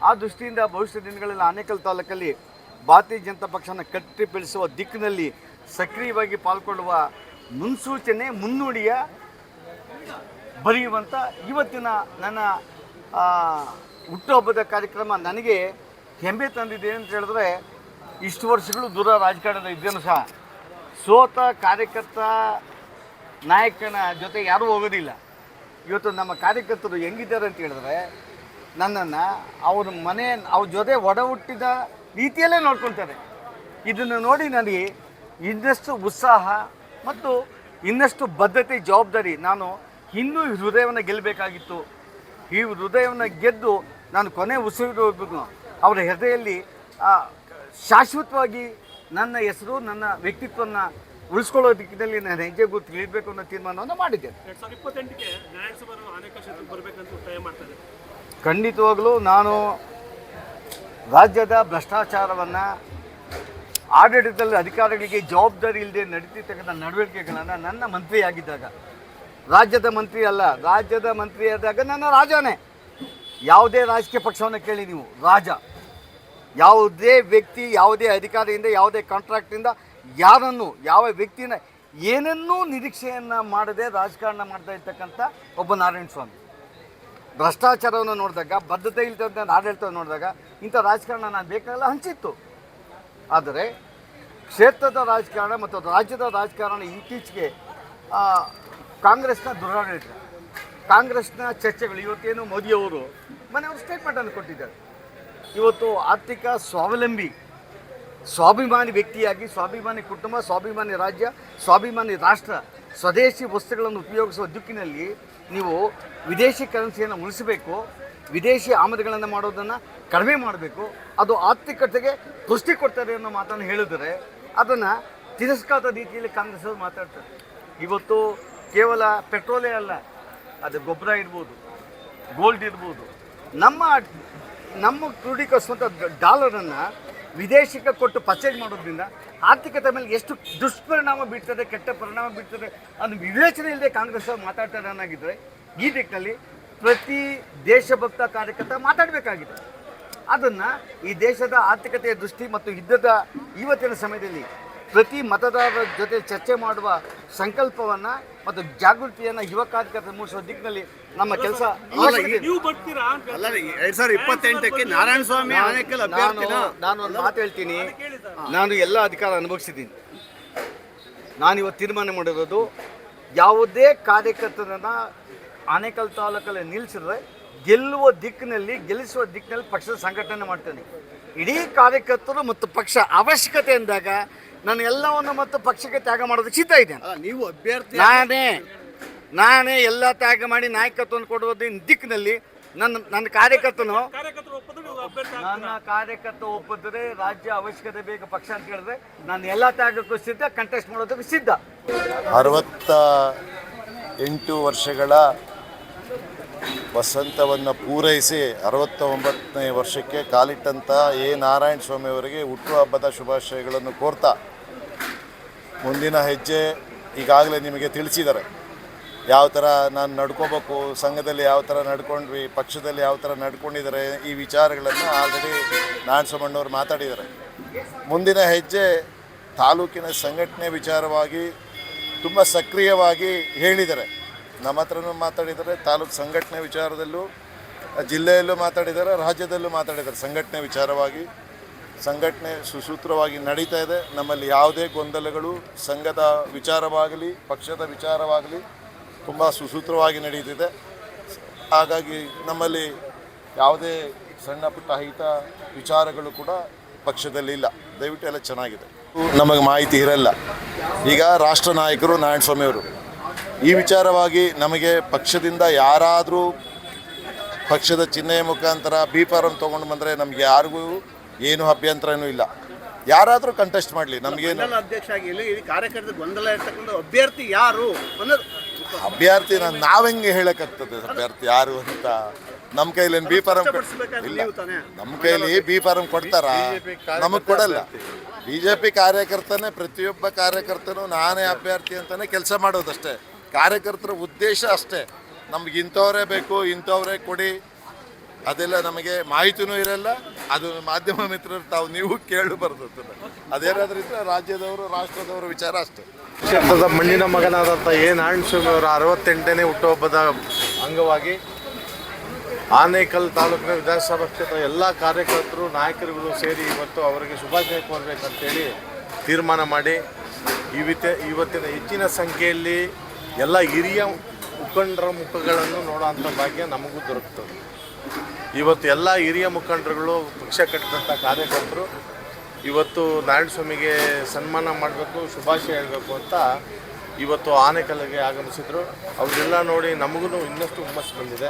ಆ ದೃಷ್ಟಿಯಿಂದ ಭವಿಷ್ಯದ ದಿನಗಳಲ್ಲಿ ಆನೇಕಲ್ ತಾಲೂಕಲ್ಲಿ ಭಾರತೀಯ ಜನತಾ ಪಕ್ಷನ ಕಟ್ಟಿ ಬೆಳೆಸುವ ದಿಕ್ಕಿನಲ್ಲಿ ಸಕ್ರಿಯವಾಗಿ ಪಾಲ್ಗೊಳ್ಳುವ ಮುನ್ಸೂಚನೆ, ಮುನ್ನುಡಿಯ ಬರೆಯುವಂಥ ಇವತ್ತಿನ ನನ್ನ ಹುಟ್ಟುಹಬ್ಬದ ಕಾರ್ಯಕ್ರಮ ನನಗೆ ಹೆಮ್ಮೆ ತಂದಿದೆ ಅಂತ ಹೇಳಿದ್ರೆ, ಇಷ್ಟು ವರ್ಷಗಳು ದೂರ ರಾಜಕಾರಣದ ಇದ್ದೇನು ಸಹ ಸೋತ ಕಾರ್ಯಕರ್ತ ನಾಯಕನ ಜೊತೆ ಯಾರೂ ಹೋಗೋದಿಲ್ಲ. ಇವತ್ತು ನಮ್ಮ ಕಾರ್ಯಕರ್ತರು ಹೆಂಗಿದ್ದಾರೆ ಅಂತ ಹೇಳಿದ್ರೆ, ನನ್ನನ್ನು ಅವ್ರ ಜೊತೆ ಒಡ ಹುಟ್ಟಿದ ರೀತಿಯಲ್ಲೇ ನೋಡ್ಕೊತಾರೆ. ಇದನ್ನು ನೋಡಿ ನನಗೆ ಇನ್ನಷ್ಟು ಉತ್ಸಾಹ ಮತ್ತು ಇನ್ನಷ್ಟು ಬದ್ಧತೆ, ಜವಾಬ್ದಾರಿ. ನಾನು ಇನ್ನೂ ಈ ಹೃದಯವನ್ನು ಗೆಲ್ಲಬೇಕಾಗಿತ್ತು. ಈ ಹೃದಯವನ್ನು ಗೆದ್ದು ನಾನು ಕೊನೆ ಉಸಿರು ಅವರ ಹೃದಯದಲ್ಲಿ ಶಾಶ್ವತವಾಗಿ ನನ್ನ ಹೆಸರು, ನನ್ನ ವ್ಯಕ್ತಿತ್ವವನ್ನು ಉಳಿಸ್ಕೊಳ್ಳೋ ದಿಕ್ಕಿನಲ್ಲಿ ನಾನು ಹೆಜ್ಜೆ ಗುರುತು ಇಳಿಬೇಕು ಅನ್ನೋ ತೀರ್ಮಾನವನ್ನು ಮಾಡಿದ್ದೇನೆ. 2028ಕ್ಕೆ ನ್ಯಾಯಸಭೆಯವರು ಆನೇಕಲ್ ಕ್ಷೇತ್ರಕ್ಕೆ ಬರಬೇಕಂತ ಒತ್ತಾಯ ಮಾಡ್ತಾರೆ. ಖಂಡಿತವಾಗಲೂ ನಾನು ರಾಜ್ಯದ ಭ್ರಷ್ಟಾಚಾರವನ್ನು, ಆಡಳಿತದಲ್ಲಿ ಅಧಿಕಾರಿಗಳಿಗೆ ಜವಾಬ್ದಾರಿ ಇಲ್ಲದೆ ನಡೀತಿರ್ತಕ್ಕಂಥ ನಡವಳಿಕೆಗಳನ್ನು ನನ್ನ ಮಂತ್ರಿಯಾಗಿದ್ದಾಗ, ರಾಜ್ಯದ ಮಂತ್ರಿ ಅಲ್ಲ, ರಾಜ್ಯದ ಮಂತ್ರಿಯಾದಾಗ ನನ್ನ ರಾಜನೇ. ಯಾವುದೇ ರಾಜಕೀಯ ಪಕ್ಷವನ್ನು ಕೇಳಿ ನೀವು, ರಾಜ. ಯಾವುದೇ ವ್ಯಕ್ತಿ, ಯಾವುದೇ ಅಧಿಕಾರಿಯಿಂದ, ಯಾವುದೇ ಕಾಂಟ್ರಾಕ್ಟಿಂದ ಯಾರನ್ನು, ಯಾವ ವ್ಯಕ್ತಿನ ಏನನ್ನೂ ನಿರೀಕ್ಷೆಯನ್ನು ಮಾಡದೆ ರಾಜಕಾರಣ ಮಾಡ್ತಾ ಇರ್ತಕ್ಕಂಥ ಒಬ್ಬ ನಾರಾಯಣ ಸ್ವಾಮಿ. ಭ್ರಷ್ಟಾಚಾರವನ್ನು ನೋಡಿದಾಗ, ಬದ್ಧತೆ ಇಲ್ದಂಥ ಆಡಳಿತ ನೋಡಿದಾಗ ಇಂಥ ರಾಜಕಾರಣ ನಾನು ಬೇಕಾಗಲ್ಲ ಹಂಚಿತ್ತು. ಆದರೆ ಕ್ಷೇತ್ರದ ರಾಜಕಾರಣ ಮತ್ತು ರಾಜ್ಯದ ರಾಜಕಾರಣ ಇತ್ತೀಚೆಗೆ ಕಾಂಗ್ರೆಸ್ನ ದುರಾಡಳಿತ, ಕಾಂಗ್ರೆಸ್ನ ಚರ್ಚೆಗಳು, ಇವತ್ತೇನು ಮೋದಿಯವರು ಮನೆಯವರು ಸ್ಟೇಟ್ಮೆಂಟನ್ನು ಕೊಟ್ಟಿದ್ದಾರೆ. ಇವತ್ತು ಆರ್ಥಿಕ ಸ್ವಾಭಿಮಾನಿ ವ್ಯಕ್ತಿಯಾಗಿ, ಸ್ವಾಭಿಮಾನಿ ಕುಟುಂಬ, ಸ್ವಾಭಿಮಾನಿ ರಾಜ್ಯ, ಸ್ವಾಭಿಮಾನಿ ರಾಷ್ಟ್ರ, ಸ್ವದೇಶಿ ವಸ್ತುಗಳನ್ನು ಉಪಯೋಗಿಸುವ ದಿಕ್ಕಿನಲ್ಲಿ ನೀವು ವಿದೇಶಿ ಕರೆನ್ಸಿಯನ್ನು ಉಳಿಸಬೇಕು, ವಿದೇಶಿ ಆಮದುಗಳನ್ನು ಮಾಡೋದನ್ನು ಕಡಿಮೆ ಮಾಡಬೇಕು, ಅದು ಆರ್ಥಿಕತೆಗೆ ಪುಷ್ಟಿ ಕೊಡ್ತಾರೆ ಅನ್ನೋ ಮಾತನ್ನು ಹೇಳಿದರೆ ಅದನ್ನು ತಿರಸ್ಕಾರದ ರೀತಿಯಲ್ಲಿ ಕಾಂಗ್ರೆಸ್ ಅವರು ಮಾತಾಡ್ತಾರೆ. ಇವತ್ತು ಕೇವಲ ಪೆಟ್ರೋಲೇ ಅಲ್ಲ, ಅದು ಗೊಬ್ಬರ ಇರ್ಬೋದು, ಗೋಲ್ಡ್ ಇರ್ಬೋದು, ನಮ್ಮ ಕ್ರೋಢೀಕರಿಸುವಂಥ ಡಾಲರನ್ನು ವಿದೇಶಕ್ಕೆ ಕೊಟ್ಟು ಪರ್ಚೇಸ್ ಮಾಡೋದ್ರಿಂದ ಆರ್ಥಿಕತೆ ಮೇಲೆ ಎಷ್ಟು ದುಷ್ಪರಿಣಾಮ ಬೀಳ್ತದೆ, ಕೆಟ್ಟ ಪರಿಣಾಮ ಬೀಳ್ತದೆ ಅದು ವಿವೇಚನೆ ಇಲ್ಲದೆ ಕಾಂಗ್ರೆಸ್ ಅವರು ಮಾತಾಡ್ತಾರೆ ಅನ್ನೋಗಿದ್ರೆ, ಈ ದಿಕ್ಕಿನಲ್ಲಿ ಪ್ರತಿ ದೇಶಭಕ್ತ ಕಾರ್ಯಕರ್ತ ಮಾತಾಡಬೇಕಾಗಿದೆ. ಅದನ್ನು ಈ ದೇಶದ ಆರ್ಥಿಕತೆಯ ದೃಷ್ಟಿ ಮತ್ತು ಯುದ್ಧದ ಇವತ್ತಿನ ಸಮಯದಲ್ಲಿ ಪ್ರತಿ ಮತದಾರರ ಜೊತೆ ಚರ್ಚೆ ಮಾಡುವ ಸಂಕಲ್ಪವನ್ನು ಮತ್ತು ಜಾಗೃತಿಯನ್ನು ಯುವ ಕಾರ್ಯಕರ್ತರ ಮೂಡಿಸುವ ದಿಕ್ಕಿನಲ್ಲಿ ನಮ್ಮ ಕೆಲಸ. ನೀವು ಬರ್ತೀರಾ? 2028ಕ್ಕೆ ನಾರಾಯಣ ಸ್ವಾಮಿ ಆನೇಕಲ್ ಅಭ್ಯರ್ಥಿನ ನಾನು ಒಂದು ಮಾತು ಹೇಳ್ತೀನಿ. ನಾನು ಎಲ್ಲ ಅಧಿಕಾರ ಅನುಭವಿಸಿದ್ದೀನಿ. ನಾನಿವತ್ತು ತೀರ್ಮಾನ ಮಾಡಿರೋದು, ಯಾವುದೇ ಕಾರ್ಯಕರ್ತರನ್ನು ಆನೇಕಲ್ ತಾಲೂಕಲ್ಲಿ ನಿಲ್ಲಿಸಿದ್ರೆ ಗೆಲ್ಲಿಸುವ ದಿಕ್ಕಿನಲ್ಲಿ ಪಕ್ಷದ ಸಂಘಟನೆ ಮಾಡ್ತೇನೆ. ಇಡೀ ಕಾರ್ಯಕರ್ತರು ಮತ್ತು ಪಕ್ಷ ಅವಶ್ಯಕತೆ ಅಂದಾಗ ನಾನು ಎಲ್ಲವನ್ನು ಮತ್ತು ಪಕ್ಷಕ್ಕೆ ತ್ಯಾಗ ಮಾಡೋದಕ್ಕೆ ಸಿದ್ಧ ಇದ್ದೇನೆ. ನೀವು ಅಭ್ಯರ್ಥಿ ನಾನೇ ಎಲ್ಲ ತ್ಯಾಗ ಮಾಡಿ ನಾಯಕತ್ವವನ್ನು ಕೊಡುವುದರ ದಿಕ್ಕಿನಲ್ಲಿ ನನ್ನ ಕಾರ್ಯಕರ್ತರು ಒಪ್ಪಂದ್ರೆ ನೀವು ಅಭ್ಯರ್ಥಿ ನನ್ನ ಕಾರ್ಯಕರ್ತ ಒಪ್ಪಿದ್ರೆ ರಾಜ್ಯ ಅವಶ್ಯಕತೆ ಬೇಕು ಪಕ್ಷ ಅಂತ ಹೇಳಿದ್ರೆ ನಾನು ಎಲ್ಲ ತ್ಯಾಗಕ್ಕೂ ಸಿದ್ಧ, ಕಂಟೆಸ್ಟ್ ಮಾಡೋದಕ್ಕೂ ಸಿದ್ಧ. 68 ವರ್ಷಗಳ ವಸಂತವನ್ನು ಪೂರೈಸಿ 69ನೇ ವರ್ಷಕ್ಕೆ ಕಾಲಿಟ್ಟಂಥ ನಾರಾಯಣ ಸ್ವಾಮಿ ಅವರಿಗೆ ಹುಟ್ಟುಹಬ್ಬದ ಶುಭಾಶಯಗಳನ್ನು ಕೋರ್ತಾ ಮುಂದಿನ ಹೆಜ್ಜೆ ಈಗಾಗಲೇ ನಿಮಗೆ ತಿಳಿಸಿದ್ದಾರೆ. ಯಾವ ಥರ ನಾನು ನಡ್ಕೋಬೇಕು, ಸಂಘದಲ್ಲಿ ಯಾವ ಥರ ನಡ್ಕೊಂಡ್ವಿ, ಪಕ್ಷದಲ್ಲಿ ಯಾವ ಥರ ನಡ್ಕೊಂಡಿದ್ದಾರೆ, ಈ ವಿಚಾರಗಳನ್ನು ಆಲ್ರೆಡಿ ನಾರಾಯಣಸ್ವಾಮಣ್ಣವ್ರು ಮಾತಾಡಿದ್ದಾರೆ. ಮುಂದಿನ ಹೆಜ್ಜೆ ತಾಲೂಕಿನ ಸಂಘಟನೆ ವಿಚಾರವಾಗಿ ತುಂಬ ಸಕ್ರಿಯವಾಗಿ ಹೇಳಿದ್ದಾರೆ. ನಮ್ಮ ಹತ್ರನೂ ಮಾತಾಡಿದ್ದಾರೆ, ತಾಲೂಕು ಸಂಘಟನೆ ವಿಚಾರದಲ್ಲೂ ಜಿಲ್ಲೆಯಲ್ಲೂ ಮಾತಾಡಿದ್ದಾರೆ, ರಾಜ್ಯದಲ್ಲೂ ಮಾತಾಡಿದ್ದಾರೆ. ಸಂಘಟನೆ ವಿಚಾರವಾಗಿ ಸಂಘಟನೆ ಸುಸೂತ್ರವಾಗಿ ನಡೀತಾ ಇದೆ. ನಮ್ಮಲ್ಲಿ ಯಾವುದೇ ಗೊಂದಲಗಳು ಸಂಘದ ವಿಚಾರವಾಗಲಿ ಪಕ್ಷದ ವಿಚಾರವಾಗಲಿ ತುಂಬ ಸುಸೂತ್ರವಾಗಿ ನಡೀತಿದೆ. ಹಾಗಾಗಿ ನಮ್ಮಲ್ಲಿ ಯಾವುದೇ ಸಣ್ಣ ಪುಟ್ಟ ಹಿತ ವಿಚಾರಗಳು ಕೂಡ ಪಕ್ಷದಲ್ಲಿ ಇಲ್ಲ. ದಯವಿಟ್ಟು ಎಲ್ಲ ಚೆನ್ನಾಗಿದೆ. ನಮಗೆ ಮಾಹಿತಿ ಇರಲ್ಲ. ಈಗ ರಾಷ್ಟ್ರ ನಾಯಕರು ನಾರಾಯಣಸ್ವಾಮಿಯವರು ಈ ವಿಚಾರವಾಗಿ ನಮಗೆ ಪಕ್ಷದಿಂದ ಯಾರಾದರೂ ಪಕ್ಷದ ಚಿಹ್ನೆಯ ಮುಖಾಂತರ ಬಿ ಫಾರಂ ತೊಗೊಂಡು ಬಂದರೆ ನಮಗೆ ಯಾರಿಗೂ ಏನು ಅಭ್ಯಂತರನೂ ಇಲ್ಲ. ಯಾರಾದರೂ ಕಂಟೆಸ್ಟ್ ಮಾಡಲಿ, ನಮಗೇನು. ಅಧ್ಯಕ್ಷ ಆಗಿ ಕಾರ್ಯಕರ್ತರ ಗೊಂದಲ ಇರ್ತಕ್ಕಂಥ ಅಭ್ಯರ್ಥಿ ಯಾರು ಅನ್ನೋದು ಅಭ್ಯರ್ಥಿ ನಾವು ಹೆಂಗೆ ಹೇಳೋಕ್ಕಾಗ್ತದೆ ಅಭ್ಯರ್ಥಿ ಯಾರು ಅಂತ? ನಮ್ಮ ಕೈಲಿ ಏನು ಬಿ ಫಾರಂ ಇಲ್ಲ. ನಮ್ಮ ಕೈಲಿ ಬಿ ಫಾರಂ ಕೊಡ್ತಾರ? ನಮಗೆ ಕೊಡಲ್ಲ. BJP ಕಾರ್ಯಕರ್ತನೇ, ಪ್ರತಿಯೊಬ್ಬ ಕಾರ್ಯಕರ್ತನೂ ನಾನೇ ಅಭ್ಯರ್ಥಿ ಅಂತಲೇ ಕೆಲಸ ಮಾಡೋದಷ್ಟೇ. ಕಾರ್ಯಕರ್ತರ ಉದ್ದೇಶ ಅಷ್ಟೇ. ನಮ್ಗೆ ಇಂಥವರೇ ಬೇಕು, ಇಂಥವರೇ ಕೊಡಿ, ಅದೆಲ್ಲ ನಮಗೆ ಮಾಹಿತಿನೂ ಇರಲ್ಲ. ಅದು ಮಾಧ್ಯಮ ಮಿತ್ರರು ತಾವು ನೀವು ಕೇಳು ಬರ್ತದೆ. ಅದೇನಾದ್ರೂ ಇದ್ದರೆ ರಾಜ್ಯದವರು ರಾಷ್ಟ್ರದವರ ವಿಚಾರ ಅಷ್ಟೇ. ಕ್ಷೇತ್ರದ ಮಣ್ಣಿನ ಮಗನಾದಂಥ ನಾರಾಯಣಸ್ವಾಮಿ ಅವರ 68ನೇ ಹುಟ್ಟುಹಬ್ಬದ ಅಂಗವಾಗಿ ಆನೇಕಲ್ ತಾಲೂಕಿನ ವಿಧಾನಸಭಾ ಕ್ಷೇತ್ರ ಎಲ್ಲ ಕಾರ್ಯಕರ್ತರು ನಾಯಕರುಗಳು ಸೇರಿ ಇವತ್ತು ಅವರಿಗೆ ಶುಭಾಶಯ ಕೋರಬೇಕಂತೇಳಿ ತೀರ್ಮಾನ ಮಾಡಿ ಇವತ್ತಿನ ಹೆಚ್ಚಿನ ಸಂಖ್ಯೆಯಲ್ಲಿ ಎಲ್ಲ ಹಿರಿಯ ಮುಖಂಡರ ಮುಖಗಳನ್ನು ನೋಡೋಂಥ ಭಾಗ್ಯ ನಮಗೂ ದೊರಕ್ತದೆ. ಇವತ್ತು ಎಲ್ಲ ಹಿರಿಯ ಮುಖಂಡರುಗಳು ಪಕ್ಷ ಕಟ್ಟಿದಂಥ ಕಾರ್ಯಕರ್ತರು ಇವತ್ತು ನಾರಾಯಣಸ್ವಾಮಿಗೆ ಸನ್ಮಾನ ಮಾಡಬೇಕು, ಶುಭಾಶಯ ಹೇಳಬೇಕು ಅಂತ ಇವತ್ತು ಆನೇಕಲ್ಗೆ ಆಗಮಿಸಿದರು. ಅವರೆಲ್ಲ ನೋಡಿ ನಮಗೂ ಇನ್ನಷ್ಟು ಹುಮ್ಮಸ್ಸು ಬಂದಿದೆ.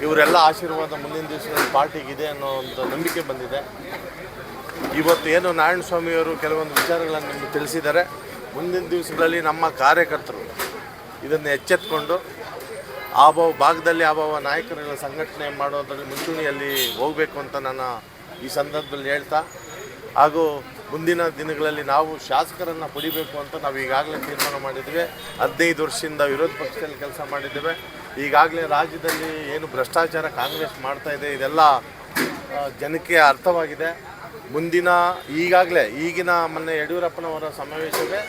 ಇವರೆಲ್ಲ ಆಶೀರ್ವಾದ ಮುಂದಿನ ದಿವಸದಲ್ಲಿ ಪಾರ್ಟಿಗಿದೆ ಅನ್ನೋ ಒಂದು ನಂಬಿಕೆ ಬಂದಿದೆ. ಇವತ್ತು ಏನು ನಾರಾಯಣಸ್ವಾಮಿಯವರು ಕೆಲವೊಂದು ವಿಚಾರಗಳನ್ನು ನಿಮಗೆ ತಿಳಿಸಿದ್ದಾರೆ. ಮುಂದಿನ ದಿವಸಗಳಲ್ಲಿ ನಮ್ಮ ಕಾರ್ಯಕರ್ತರು ಇದನ್ನು ಎಚ್ಚೆತ್ತುಕೊಂಡು ಭಾಗದಲ್ಲಿ ನಾಯಕರುಗಳ ಸಂಘಟನೆ ಮಾಡೋದರಲ್ಲಿ ಮುಂಚೂಣಿಯಲ್ಲಿ ಹೋಗಬೇಕು ಅಂತ ನಾನು ಈ ಸಂದರ್ಭದಲ್ಲಿ ಹೇಳ್ತಾ, ಹಾಗೂ ಮುಂದಿನ ದಿನಗಳಲ್ಲಿ ನಾವು ಶಾಸಕರನ್ನು ಪಡಿಬೇಕು ಅಂತ ನಾವು ಈಗಾಗಲೇ ತೀರ್ಮಾನ ಮಾಡಿದ್ದೇವೆ. 15 ವರ್ಷದಿಂದ ವಿರೋಧ ಪಕ್ಷದಲ್ಲಿ ಕೆಲಸ ಮಾಡಿದ್ದೇವೆ. ಈಗಾಗಲೇ ರಾಜ್ಯದಲ್ಲಿ ಏನು ಭ್ರಷ್ಟಾಚಾರ ಕಾಂಗ್ರೆಸ್ ಮಾಡ್ತಾ ಇದೆ ಇದೆಲ್ಲ ಜನಕ್ಕೆ ಅರ್ಥವಾಗಿದೆ. ಈಗಿನ ಮೊನ್ನೆ ಯಡಿಯೂರಪ್ಪನವರ ಸಮಾವೇಶವೇ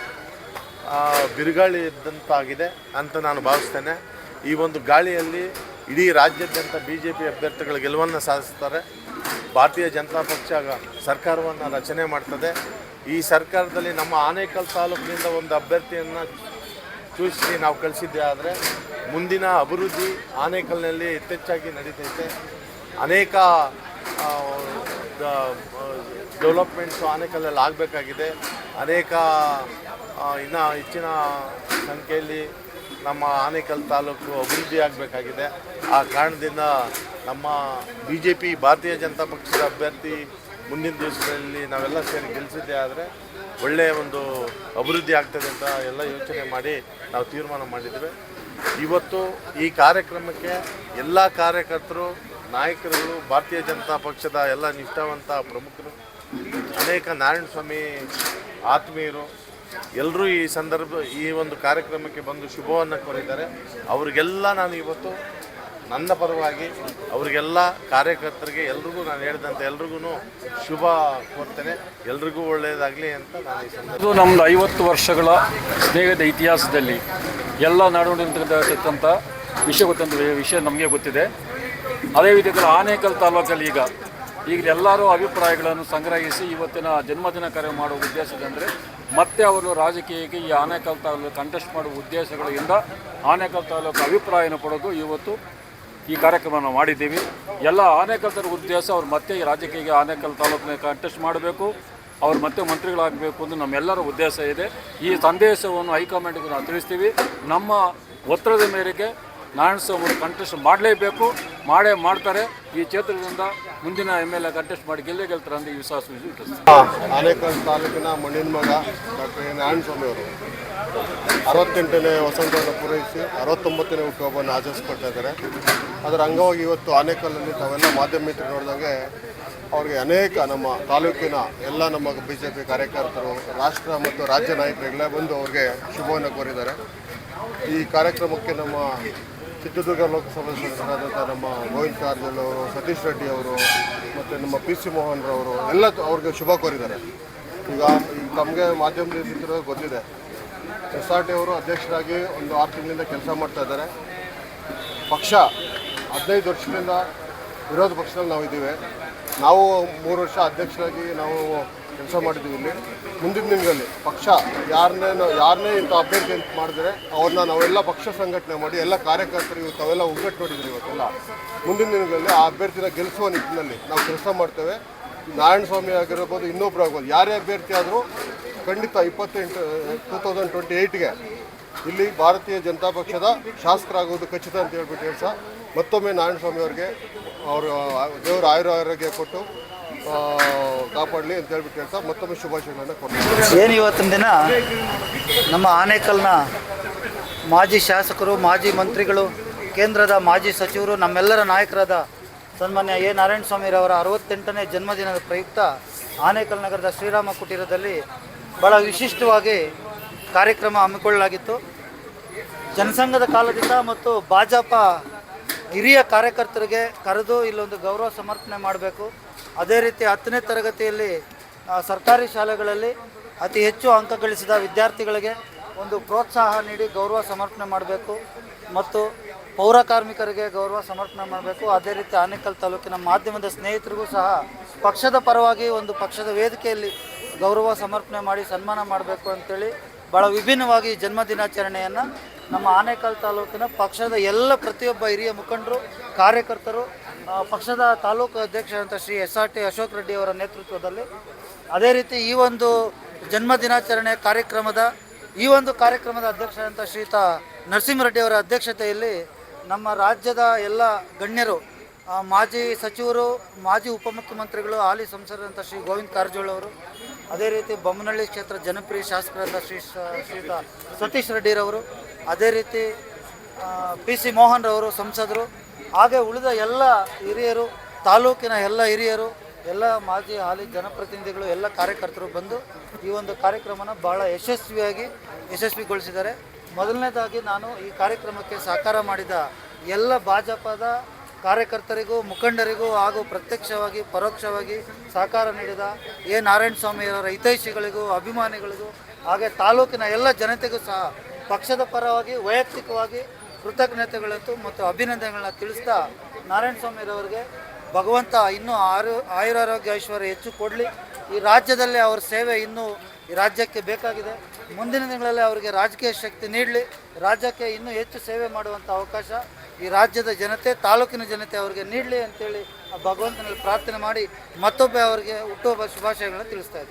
ಬಿರುಗಾಳಿ ಇದ್ದಂತಾಗಿದೆ ಅಂತ ನಾನು ಭಾವಿಸ್ತೇನೆ. ಈ ಒಂದು ಗಾಳಿಯಲ್ಲಿ ಇಡೀ ರಾಜ್ಯಾದ್ಯಂತ BJP ಅಭ್ಯರ್ಥಿಗಳು ಗೆಲುವನ್ನು ಸಾಧಿಸ್ತಾರೆ. ಭಾರತೀಯ ಜನತಾ ಪಕ್ಷ ಸರ್ಕಾರವನ್ನು ರಚನೆ ಮಾಡ್ತದೆ. ಈ ಸರ್ಕಾರದಲ್ಲಿ ನಮ್ಮ ಆನೇಕಲ್ ತಾಲೂಕಿನಿಂದ ಒಂದು ಅಭ್ಯರ್ಥಿಯನ್ನು ಚೂಸಿ ನಾವು ಕಳಿಸಿದ್ದೆ ಆದರೆ ಮುಂದಿನ ಅಭಿವೃದ್ಧಿ ಆನೇಕಲ್ನಲ್ಲಿ ಯಥೇಚ್ಛಾಗಿ ನಡೀತೈತೆ. ಅನೇಕ ಡೆವಲಪ್ಮೆಂಟ್ಸು ಆನೇಕಲ್ಲಲ್ಲಿ ಆಗಬೇಕಾಗಿದೆ. ಅನೇಕ ಇನ್ನೂ ಹೆಚ್ಚಿನ ಸಂಖ್ಯೆಯಲ್ಲಿ ನಮ್ಮ ಆನೇಕಲ್ ತಾಲೂಕು ಅಭಿವೃದ್ಧಿ ಆಗಬೇಕಾಗಿದೆ. ಆ ಕಾರಣದಿಂದ ನಮ್ಮ BJP ಭಾರತೀಯ ಜನತಾ ಪಕ್ಷದ ಅಭ್ಯರ್ಥಿ ಮುಂದಿನ ದಿವಸದಲ್ಲಿ ನಾವೆಲ್ಲ ಸೇರಿ ಗೆಲ್ಲಿಸಿದ್ದೆ ಆದರೆ ಒಳ್ಳೆಯ ಒಂದು ಅಭಿವೃದ್ಧಿ ಆಗ್ತದೆ ಅಂತ ಎಲ್ಲ ಯೋಚನೆ ಮಾಡಿ ನಾವು ತೀರ್ಮಾನ ಮಾಡಿದ್ದೇವೆ. ಇವತ್ತು ಈ ಕಾರ್ಯಕ್ರಮಕ್ಕೆ ಎಲ್ಲ ಕಾರ್ಯಕರ್ತರು, ನಾಯಕರುಗಳು, ಭಾರತೀಯ ಜನತಾ ಪಕ್ಷದ ಎಲ್ಲ ನಿಷ್ಠಾವಂತ ಪ್ರಮುಖರು, ಅನೇಕ ನಾರಾಯಣಸ್ವಾಮಿ ಆತ್ಮೀಯರು ಎಲ್ಲರೂ ಈ ಒಂದು ಕಾರ್ಯಕ್ರಮಕ್ಕೆ ಬಂದು ಶುಭವನ್ನು ಕೋರಿದ್ದಾರೆ. ಅವರಿಗೆಲ್ಲ ನಾನು ಇವತ್ತು ನನ್ನ ಪರವಾಗಿ ಅವರಿಗೆಲ್ಲ ಕಾರ್ಯಕರ್ತರಿಗೆ ಎಲ್ರಿಗೂ ನಾನು ಹೇಳಿದಂತೆ ಎಲ್ರಿಗೂ ಶುಭ ಕೋರ್ತೇನೆ. ಎಲ್ರಿಗೂ ಒಳ್ಳೆಯದಾಗಲಿ ಅಂತ ನಾನು ಈ ಸಂದರ್ಭ. ನಮ್ಮದು 50 ವರ್ಷಗಳ ಸ್ನೇಹದ ಇತಿಹಾಸದಲ್ಲಿ ಎಲ್ಲ ನಾಡುವಂಥ ವಿಷಯ ನಮಗೆ ಗೊತ್ತಿದೆ. ಅದೇ ರೀತಿಯಲ್ಲಿ ಆನೇಕಲ್ ತಾಲೂಕಲ್ಲಿ ಈಗ ಎಲ್ಲರೂ ಅಭಿಪ್ರಾಯಗಳನ್ನು ಸಂಗ್ರಹಿಸಿ ಇವತ್ತಿನ ಜನ್ಮದಿನ ಕಾರ್ಯ ಮಾಡುವ ಉದ್ದೇಶದಂದರೆ ಮತ್ತೆ ಅವರು ರಾಜಕೀಯಕ್ಕೆ ಈ ಆನೇಕಲ್ ತಾಲೂಕು ಕಂಟೆಸ್ಟ್ ಮಾಡುವ ಉದ್ದೇಶಗಳಿಂದ ಆನೇಕಲ್ ತಾಲೂಕು ಅಭಿಪ್ರಾಯನ ಪಡೆದು ಇವತ್ತು ಈ ಕಾರ್ಯಕ್ರಮವನ್ನು ಮಾಡಿದ್ದೀವಿ. ಎಲ್ಲ ಆನೇಕಲ್ ಉದ್ದೇಶ ಅವ್ರು ಮತ್ತೆ ಈ ರಾಜಕೀಯ ಆನೇಕಲ್ ತಾಲೂಕಿನ ಕಂಟೆಸ್ಟ್ ಮಾಡಬೇಕು, ಅವ್ರು ಮತ್ತೆ ಮಂತ್ರಿಗಳಾಗಬೇಕು ಅಂತ ನಮ್ಮೆಲ್ಲರ ಉದ್ದೇಶ ಇದೆ. ಈ ಸಂದೇಶವನ್ನು ಹೈಕಮಾಂಡ್ಗೆ ನಾವು ತಿಳಿಸ್ತೀವಿ. ನಮ್ಮ ಒತ್ತಡದ ಮೇರೆಗೆ ನಾರಾಯಣ ಸ್ವಾಮಿ ಅವರು ಕಂಟೆಸ್ಟ್ ಮಾಡಲೇಬೇಕು, ಮಾಡ್ತಾರೆ. ಈ ಕ್ಷೇತ್ರದಿಂದ ಮುಂದಿನ MLA ಕಂಟೆಸ್ಟ್ ಮಾಡಿ ಗೆಲ್ತಾರೆ ಅಂತ ವಿಶ್ವಾಸ ಇಟ್ಟಿರ್ತಾರೆ. ಆನೇಕಲ್ ತಾಲೂಕಿನ ಮಣ್ಣಿನ ಮಗ ಡಾಕ್ಟರ್ ನಾರಾಯಣ ಸ್ವಾಮಿ ಅವರು 68ನೇ ವಸಂತವನ್ನು ಪೂರೈಸಿ 69ನೇ ಹುಟ್ಟುಹಬ್ಬವನ್ನು ಆಚರಿಸ್ಕೊಳ್ತಾ ಇದ್ದಾರೆ. ಅದರ ಅಂಗವಾಗಿ ಇವತ್ತು ಆನೇಕಲ್ಲಲ್ಲಿ ತಾವೆಲ್ಲ ಮಾಧ್ಯಮ ಮಿತ್ರರು ನೋಡಿದಂಗೆ ಅವ್ರಿಗೆ ಅನೇಕ ನಮ್ಮ ತಾಲೂಕಿನ ಎಲ್ಲ ನಮ್ಮ BJP ಕಾರ್ಯಕರ್ತರು, ರಾಷ್ಟ್ರ ಮತ್ತು ರಾಜ್ಯ ನಾಯಕರುಗಳೇ ಬಂದು ಅವ್ರಿಗೆ ಶುಭವನ್ನು ಕೋರಿದ್ದಾರೆ. ಈ ಕಾರ್ಯಕ್ರಮಕ್ಕೆ ನಮ್ಮ ಚಿತ್ರದುರ್ಗ ಲೋಕಸಭಾ ಸದಸ್ಯರಾದಂಥ ನಮ್ಮ ಗೋವಿಂದ ಕಾರಜೋಳ ಅವರು, ಸತೀಶ್ ರೆಡ್ಡಿ ಅವರು ಮತ್ತು ನಮ್ಮ PC ಮೋಹನ್ ರವರು ಎಲ್ಲ ಅವ್ರಿಗೆ ಶುಭ ಕೋರಿದ್ದಾರೆ. ಈಗ ತಮಗೆ ಮಾಧ್ಯಮದ ಗೊತ್ತಿದೆ, SRT ಅವರು ಅಧ್ಯಕ್ಷರಾಗಿ ಒಂದು 6 ತಿಂಗಳಿಂದ ಕೆಲಸ ಮಾಡ್ತಾ ಇದ್ದಾರೆ. ಪಕ್ಷ 15 ವರ್ಷದಿಂದ ವಿರೋಧ ಪಕ್ಷದಲ್ಲಿ ನಾವು ಇದ್ದೀವಿ. ನಾವು 3 ವರ್ಷ ಅಧ್ಯಕ್ಷರಾಗಿ ನಾವು ಕೆಲಸ ಮಾಡಿದ್ದೀವಿ. ಇಲ್ಲಿ ಮುಂದಿನ ದಿನಗಳಲ್ಲಿ ಪಕ್ಷ ಯಾರನ್ನೇ ಇಂಥ ಅಭ್ಯರ್ಥಿ ಅಂತ ಮಾಡಿದ್ರೆ ಅವ್ರನ್ನ ನಾವೆಲ್ಲ ಪಕ್ಷ ಸಂಘಟನೆ ಮಾಡಿ ಎಲ್ಲ ಕಾರ್ಯಕರ್ತರು ಇವತ್ತು ಅವೆಲ್ಲ ಒಗ್ಗಟ್ಟು ನೋಡಿದ್ದೀವಿ. ಇವತ್ತೆಲ್ಲ ಮುಂದಿನ ದಿನಗಳಲ್ಲಿ ಆ ಅಭ್ಯರ್ಥಿನ ಗೆಲ್ಲಿಸುವ ನಿಟ್ಟಿನಲ್ಲಿ ನಾವು ಕೆಲಸ ಮಾಡ್ತೇವೆ. ನಾರಾಯಣ ಸ್ವಾಮಿ ಆಗಿರ್ಬೋದು, ಇನ್ನೊಬ್ಬರು ಆಗ್ಬೋದು, ಯಾರೇ ಅಭ್ಯರ್ಥಿ ಆದರೂ ಖಂಡಿತ 2028ಗೆ ಇಲ್ಲಿ ಭಾರತೀಯ ಜನತಾ ಪಕ್ಷದ ಶಾಸಕರಾಗೋದು ಖಚಿತ ಅಂತ ಹೇಳ್ಬಿಟ್ಟು ಹೇಳ್ಸ ಮತ್ತೊಮ್ಮೆ ನಾರಾಯಣ ಸ್ವಾಮಿ ಅವರಿಗೆ ಅವರು ದೇವರ ಆರೋಗ್ಯ ಕೊಟ್ಟು ಕಾಪಾಡಲಿ ಅಂತ ಹೇಳ್ಬಿಟ್ಟು ಹೇಳ್ತಾ ಮತ್ತೊಮ್ಮೆ ಶುಭಾಶಯಗಳನ್ನು ಕೊಡ್ತಾರೆ. ಏನು ಇವತ್ತಿನ ದಿನ ನಮ್ಮ ಆನೇಕಲ್ನ ಮಾಜಿ ಶಾಸಕರು, ಮಾಜಿ ಮಂತ್ರಿಗಳು, ಕೇಂದ್ರದ ಮಾಜಿ ಸಚಿವರು, ನಮ್ಮೆಲ್ಲರ ನಾಯಕರಾದ ಸನ್ಮಾನ್ಯ ನಾರಾಯಣ ಸ್ವಾಮಿರವರ 68ನೇ ಜನ್ಮದಿನದ ಪ್ರಯುಕ್ತ ಆನೇಕಲ್ ನಗರದ ಶ್ರೀರಾಮ ಕುಟೀರದಲ್ಲಿ ಭಾಳ ವಿಶಿಷ್ಟವಾಗಿ ಕಾರ್ಯಕ್ರಮ ಹಮ್ಮಿಕೊಳ್ಳಲಾಗಿತ್ತು. ಜನಸಂಘದ ಕಾಲದಿಂದ ಮತ್ತು ಭಾಜಪ ಹಿರಿಯ ಕಾರ್ಯಕರ್ತರಿಗೆ ಕರೆದು ಇಲ್ಲೊಂದು ಗೌರವ ಸಮರ್ಪಣೆ ಮಾಡಬೇಕು. ಅದೇ ರೀತಿ 10ನೇ ತರಗತಿಯಲ್ಲಿ ಸರ್ಕಾರಿ ಶಾಲೆಗಳಲ್ಲಿ ಅತಿ ಹೆಚ್ಚು ಅಂಕ ಗಳಿಸಿದ ವಿದ್ಯಾರ್ಥಿಗಳಿಗೆ ಒಂದು ಪ್ರೋತ್ಸಾಹ ನೀಡಿ ಗೌರವ ಸಮರ್ಪಣೆ ಮಾಡಬೇಕು ಮತ್ತು ಪೌರ ಕಾರ್ಮಿಕರಿಗೆ ಗೌರವ ಸಮರ್ಪಣೆ ಮಾಡಬೇಕು. ಅದೇ ರೀತಿ ಆನೇಕಲ್ ತಾಲೂಕಿನ ಮಾಧ್ಯಮದ ಸ್ನೇಹಿತರಿಗೂ ಸಹ ಪಕ್ಷದ ಪರವಾಗಿ ಒಂದು ಪಕ್ಷದ ವೇದಿಕೆಯಲ್ಲಿ ಗೌರವ ಸಮರ್ಪಣೆ ಮಾಡಿ ಸನ್ಮಾನ ಮಾಡಬೇಕು ಅಂತೇಳಿ ಭಾಳ ವಿಭಿನ್ನವಾಗಿ ಜನ್ಮದಿನಾಚರಣೆಯನ್ನು ನಮ್ಮ ಆನೇಕಲ್ ತಾಲೂಕಿನ ಪಕ್ಷದ ಎಲ್ಲ ಪ್ರತಿಯೊಬ್ಬ ಹಿರಿಯ ಮುಖಂಡರು, ಕಾರ್ಯಕರ್ತರು, ಪಕ್ಷದ ತಾಲೂಕು ಅಧ್ಯಕ್ಷರಂತ ಶ್ರೀ SRT ಅಶೋಕ್ ರೆಡ್ಡಿ ಅವರ ನೇತೃತ್ವದಲ್ಲಿ, ಅದೇ ರೀತಿ ಈ ಒಂದು ಜನ್ಮದಿನಾಚರಣೆ ಕಾರ್ಯಕ್ರಮದ ಅಧ್ಯಕ್ಷರಂತ ಶ್ರೀಯುತ ನರಸಿಂಹರೆಡ್ಡಿ ಅವರ ಅಧ್ಯಕ್ಷತೆಯಲ್ಲಿ ನಮ್ಮ ರಾಜ್ಯದ ಎಲ್ಲ ಗಣ್ಯರು, ಮಾಜಿ ಸಚಿವರು, ಮಾಜಿ ಉಪಮುಖ್ಯಮಂತ್ರಿಗಳು, ಹಾಲಿ ಸಂಸದರಂಥ ಶ್ರೀ ಗೋವಿಂದ ಕಾರಜೋಳ ಅವರು, ಅದೇ ರೀತಿ ಬೊಮ್ಮನಹಳ್ಳಿ ಕ್ಷೇತ್ರ ಜನಪ್ರಿಯ ಶಾಸಕರಾದ ಶ್ರೀಯುತ ಸತೀಶ್ ರೆಡ್ಡಿರವರು, ಅದೇ ರೀತಿ PC ಮೋಹನ್ ರವರು ಸಂಸದರು, ಹಾಗೆ ಉಳಿದ ಎಲ್ಲ ಹಿರಿಯರು, ತಾಲೂಕಿನ ಎಲ್ಲ ಹಿರಿಯರು, ಎಲ್ಲ ಮಾಜಿ ಹಾಲಿ ಜನಪ್ರತಿನಿಧಿಗಳು, ಎಲ್ಲ ಕಾರ್ಯಕರ್ತರು ಬಂದು ಈ ಒಂದು ಕಾರ್ಯಕ್ರಮನ ಭಾಳ ಯಶಸ್ವಿಗೊಳಿಸಿದ್ದಾರೆ. ಮೊದಲನೇದಾಗಿ ನಾನು ಈ ಕಾರ್ಯಕ್ರಮಕ್ಕೆ ಸಹಕಾರ ಮಾಡಿದ ಎಲ್ಲ ಭಾಜಪದ ಕಾರ್ಯಕರ್ತರಿಗೂ, ಮುಖಂಡರಿಗೂ ಹಾಗೂ ಪ್ರತ್ಯಕ್ಷವಾಗಿ ಪರೋಕ್ಷವಾಗಿ ಸಹಕಾರ ನೀಡಿದ ನಾರಾಯಣ ಸ್ವಾಮಿಯವರ ಹಿತೈಷಿಗಳಿಗೂ, ಅಭಿಮಾನಿಗಳಿಗೂ, ಹಾಗೆ ತಾಲೂಕಿನ ಎಲ್ಲ ಜನತೆಗೂ ಸಹ ಪಕ್ಷದ ಪರವಾಗಿ ವೈಯಕ್ತಿಕವಾಗಿ ಕೃತಜ್ಞತೆಗಳಂತೂ ಮತ್ತು ಅಭಿನಂದನೆಗಳನ್ನ ತಿಳಿಸ್ತಾ ನಾರಾಯಣ ಸ್ವಾಮಿರವರಿಗೆ ಭಗವಂತ ಇನ್ನೂ ಆಯುರಾರೋಗ್ಯ ಐಶ್ವರ್ಯ ಹೆಚ್ಚು ಕೊಡಲಿ. ಈ ರಾಜ್ಯದಲ್ಲಿ ಅವರ ಸೇವೆ ಇನ್ನೂ ಈ ರಾಜ್ಯಕ್ಕೆ ಬೇಕಾಗಿದೆ. ಮುಂದಿನ ದಿನಗಳಲ್ಲಿ ಅವರಿಗೆ ರಾಜಕೀಯ ಶಕ್ತಿ ನೀಡಲಿ, ರಾಜ್ಯಕ್ಕೆ ಇನ್ನೂ ಹೆಚ್ಚು ಸೇವೆ ಮಾಡುವಂಥ ಅವಕಾಶ ಈ ರಾಜ್ಯದ ಜನತೆ, ತಾಲೂಕಿನ ಜನತೆ ಅವರಿಗೆ ನೀಡಲಿ ಅಂತೇಳಿ ಭಗವಂತನಲ್ಲಿ ಪ್ರಾರ್ಥನೆ ಮಾಡಿ ಮತ್ತೊಬ್ಬ ಅವರಿಗೆ ಹುಟ್ಟುಹಬ್ಬ ಶುಭಾಶಯಗಳನ್ನು ತಿಳಿಸ್ತಾ ಇದ್ದಾರೆ.